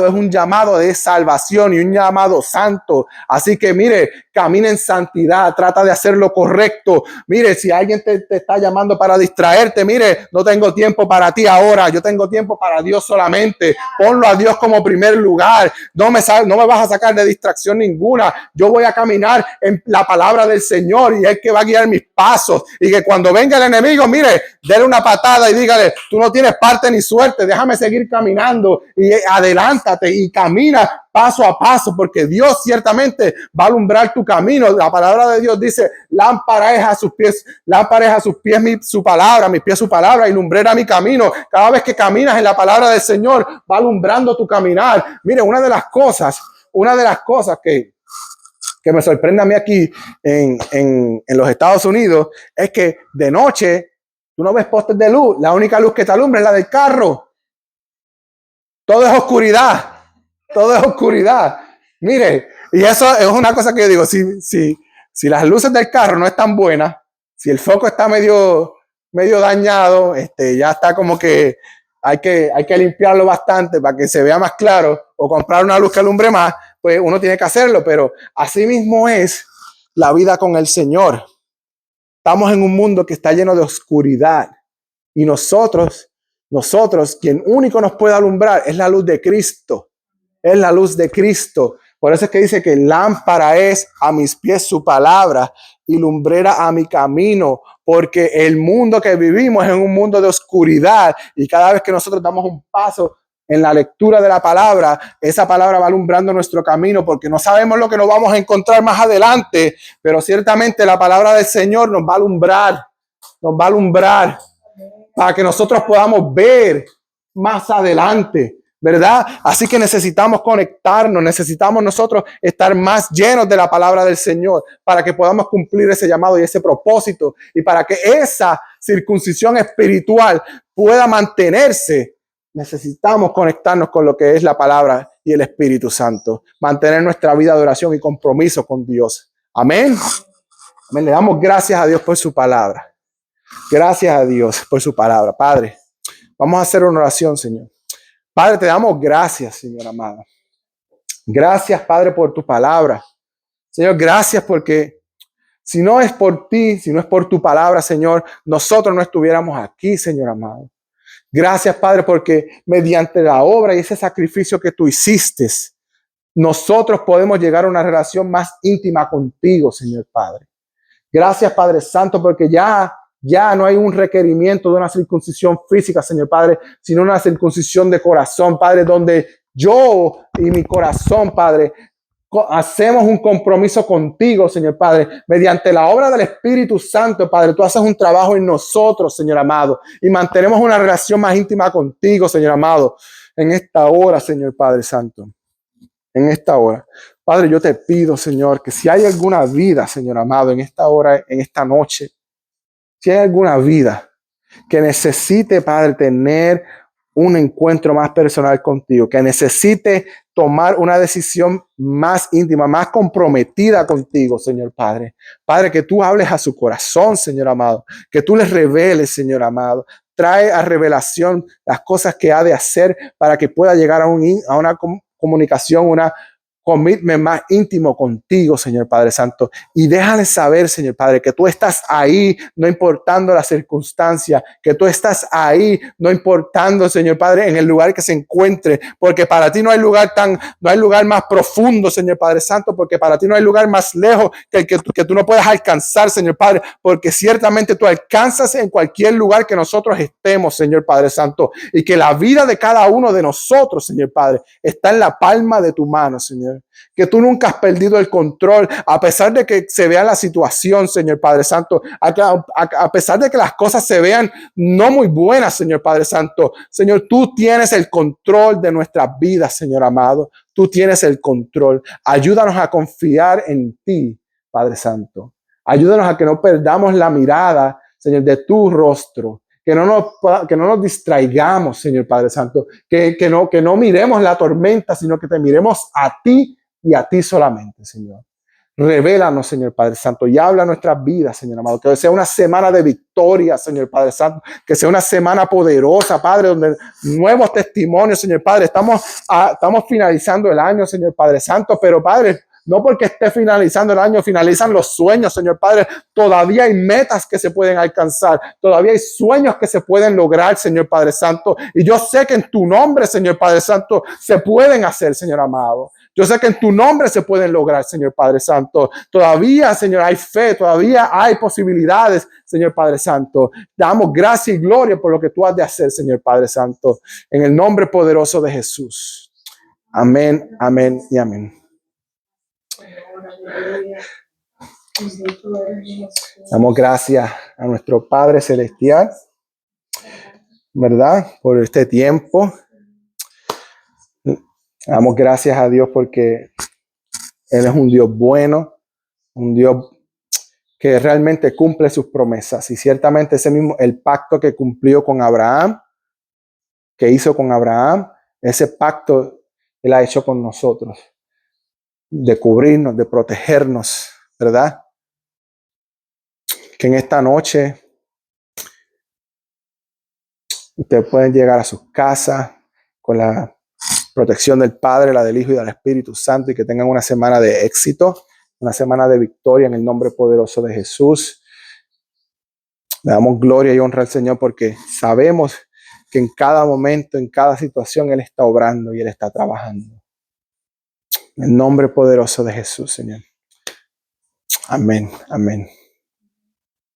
A: es un llamado de salvación y un llamado santo. Así que mire, camina en santidad, trata de hacer lo correcto. Mire, si alguien te está llamando para distraerte, mire, no tengo tiempo para ti ahora, yo tengo tiempo para Dios solamente. Ponlo a Dios como primer lugar. No me vas a sacar de distracción ninguna. Yo voy a caminar en la palabra del Señor y es que va a guiar mis pasos. Y que cuando venga el enemigo, mire, déle una patada y dígale, tú no tienes parte ni suerte, déjame seguir caminando y adelántate y camina paso a paso porque Dios ciertamente va a alumbrar tu camino. La palabra de Dios dice, lámpara es a sus pies su palabra, mis pies su palabra y lumbrera mi camino. Cada vez que caminas en la palabra del Señor va alumbrando tu caminar. Mire, una de las cosas que me sorprende a mí aquí en los Estados Unidos es que de noche tú no ves postes de luz, la única luz que te alumbra es la del carro. Todo es oscuridad. Todo es oscuridad. Mire, y eso es una cosa que yo digo, si las luces del carro no están buenas, si el foco está medio dañado, ya está como que hay que limpiarlo bastante para que se vea más claro o comprar una luz que alumbre más, pues uno tiene que hacerlo, pero así mismo es la vida con el Señor. Estamos en un mundo que está lleno de oscuridad y nosotros, quien único nos puede alumbrar es la luz de Cristo. Es la luz de Cristo. Por eso es que dice que lámpara es a mis pies su palabra y lumbrera a mi camino, porque el mundo que vivimos es un mundo de oscuridad y cada vez que nosotros damos un paso en la lectura de la palabra, esa palabra va alumbrando nuestro camino porque no sabemos lo que nos vamos a encontrar más adelante, pero ciertamente la palabra del Señor nos va a alumbrar para que nosotros podamos ver más adelante, ¿verdad? Así que necesitamos conectarnos, necesitamos nosotros estar más llenos de la palabra del Señor para que podamos cumplir ese llamado y ese propósito y para que esa circuncisión espiritual pueda mantenerse. Necesitamos conectarnos con lo que es la palabra y el Espíritu Santo, mantener nuestra vida de oración y compromiso con Dios. Amén. Amén. Le damos gracias a Dios por su palabra. Gracias a Dios por su palabra. Padre, vamos a hacer una oración, Señor. Padre, te damos gracias, Señor amado. Gracias, Padre, por tu palabra. Señor, gracias porque si no es por ti, si no es por tu palabra, Señor, nosotros no estuviéramos aquí, Señor amado. Gracias, Padre, porque mediante la obra y ese sacrificio que tú hiciste, nosotros podemos llegar a una relación más íntima contigo, Señor Padre. Gracias, Padre Santo, porque ya no hay un requerimiento de una circuncisión física, Señor Padre, sino una circuncisión de corazón, Padre, donde yo y mi corazón, Padre, hacemos un compromiso contigo, Señor Padre, mediante la obra del Espíritu Santo, Padre. Tú haces un trabajo en nosotros, Señor amado, y mantenemos una relación más íntima contigo, Señor amado, en esta hora, Señor Padre Santo. En esta hora, Padre, yo te pido, Señor, que si hay alguna vida, Señor amado, en esta hora, en esta noche, si hay alguna vida que necesite, Padre, tener un encuentro más personal contigo, que necesite tomar una decisión más íntima, más comprometida contigo, Señor Padre. Padre, que tú hables a su corazón, Señor amado, que tú les reveles, Señor amado. Trae a revelación las cosas que ha de hacer para que pueda llegar a una comunicación, una commitment más íntimo contigo, Señor Padre Santo, y déjale saber, Señor Padre, que tú estás ahí, no importando la circunstancia, que tú estás ahí, no importando, Señor Padre, en el lugar que se encuentre, porque para ti no hay lugar más profundo, Señor Padre Santo, porque para ti no hay lugar más lejos que el que tú no puedas alcanzar, Señor Padre, porque ciertamente tú alcanzas en cualquier lugar que nosotros estemos, Señor Padre Santo, y que la vida de cada uno de nosotros, Señor Padre, está en la palma de tu mano, Señor. Que tú nunca has perdido el control, a pesar de que se vea la situación, Señor Padre Santo, a pesar de que las cosas se vean no muy buenas, Señor Padre Santo. Señor, tú tienes el control de nuestras vidas, Señor amado. Tú tienes el control. Ayúdanos a confiar en ti, Padre Santo. Ayúdanos a que no perdamos la mirada, Señor, de tu rostro. Que no nos distraigamos, Señor Padre Santo. Que no miremos la tormenta, sino que te miremos a ti y a ti solamente, Señor. Revélanos, Señor Padre Santo, y habla nuestras vidas, Señor amado. Que sea una semana de victoria, Señor Padre Santo. Que sea una semana poderosa, Padre, donde nuevos testimonios, Señor Padre. Estamos finalizando el año, Señor Padre Santo, pero Padre, no porque esté finalizando el año, finalizan los sueños, Señor Padre. Todavía hay metas que se pueden alcanzar. Todavía hay sueños que se pueden lograr, Señor Padre Santo. Y yo sé que en tu nombre, Señor Padre Santo, se pueden hacer, Señor amado. Yo sé que en tu nombre se pueden lograr, Señor Padre Santo. Todavía, Señor, hay fe, todavía hay posibilidades, Señor Padre Santo. Damos gracia y gloria por lo que tú has de hacer, Señor Padre Santo. En el nombre poderoso de Jesús. Amén, amén y amén. Damos gracias a nuestro Padre Celestial, ¿verdad? Por este tiempo. Damos gracias a Dios porque Él es un Dios bueno, un Dios que realmente cumple sus promesas. Y ciertamente ese mismo, el pacto que cumplió con Abraham, que hizo con Abraham, ese pacto Él ha hecho con nosotros, de cubrirnos, de protegernos, ¿verdad? Que en esta noche ustedes pueden llegar a sus casas con la protección del Padre, la del Hijo y del Espíritu Santo, y que tengan una semana de éxito, una semana de victoria en el nombre poderoso de Jesús. Le damos gloria y honra al Señor porque sabemos que en cada momento, en cada situación, Él está obrando y Él está trabajando. En el nombre poderoso de Jesús, Señor. Amén, amén.